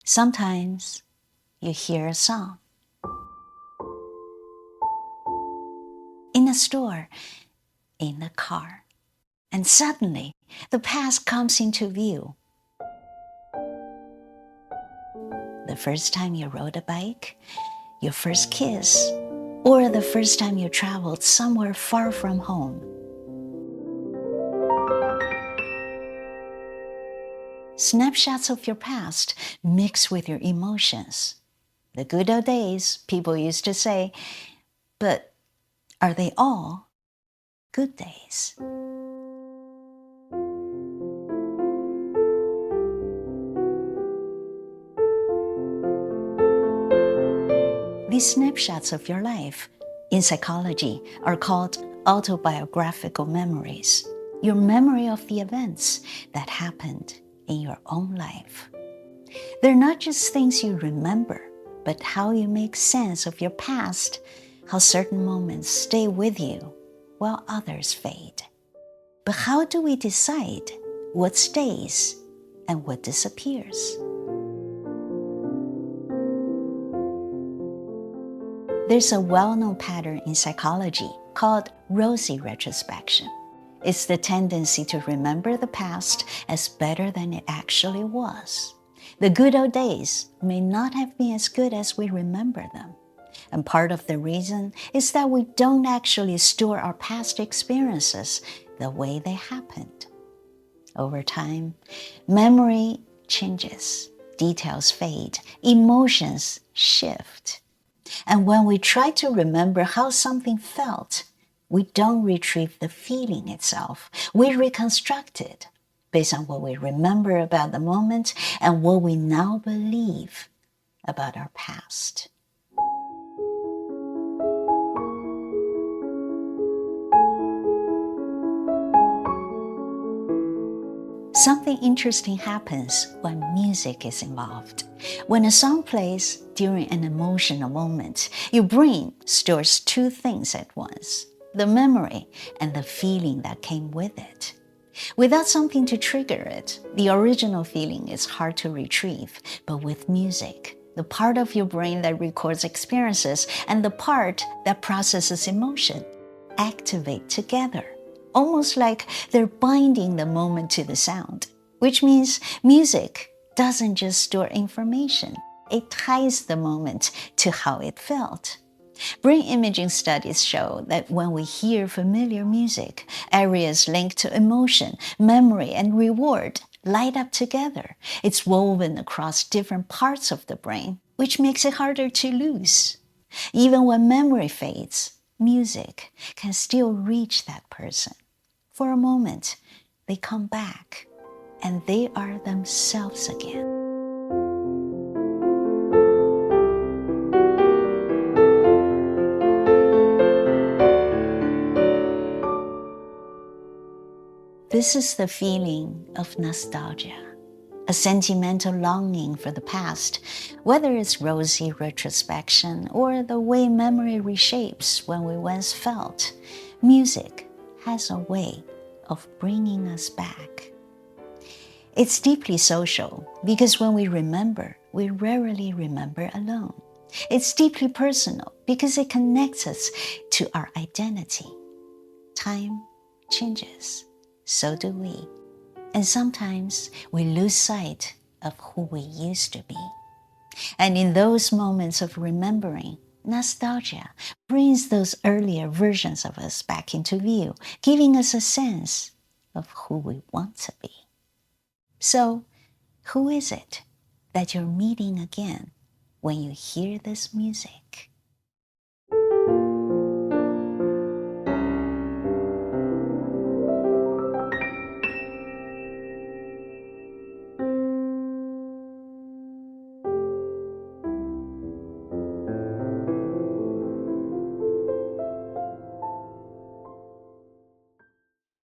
Sometimes you hear a song in a store, in the car, and suddenly the past comes into view. The first time you rode a bike, your first kiss, or the first time you traveled somewhere far from home. Snapshots of your past mix with your emotions. The good old days, people used to say, but are they all good days? These snapshots of your life, in psychology, are called autobiographical memories. Your memory of the events that happened in your own life. They're not just things you remember, but how you make sense of your past, how certain moments stay with you while others fade. But how do we decide what stays and what disappears? There's a well-known pattern in psychology called rosy retrospection. It's the tendency to remember the past as better than it actually was. The good old days may not have been as good as we remember them. And part of the reason is that we don't actually store our past experiences the way they happened. Over time, memory changes, details fade, emotions shift. And when we try to remember how something felt, we don't retrieve the feeling itself. We reconstruct it based on what we remember about the moment and what we now believe about our past. Something interesting happens when music is involved. When a song plays during an emotional moment, your brain stores two things at once: the memory and the feeling that came with it. Without something to trigger it, the original feeling is hard to retrieve. But with music, the part of your brain that records experiences and the part that processes emotion activate together, almost like they're binding the moment to the sound, which means music doesn't just store information, it ties the moment to how it felt. Brain imaging studies show that when we hear familiar music, areas linked to emotion, memory, and reward light up together. It's woven across different parts of the brain, which makes it harder to lose. Even when memory fades, music can still reach that person. For a moment, they come back, and they are themselves again. This is the feeling of nostalgia, a sentimental longing for the past, whether it's rosy retrospection or the way memory reshapes when we once felt. Music has a way of bringing us back. It's deeply social because when we remember, we rarely remember alone. It's deeply personal because it connects us to our identity. Time changes. So do we. And sometimes we lose sight of who we used to be. And in those moments of remembering, nostalgia brings those earlier versions of us back into view, giving us a sense of who we want to be. So, who is it that you're meeting again when you hear this music?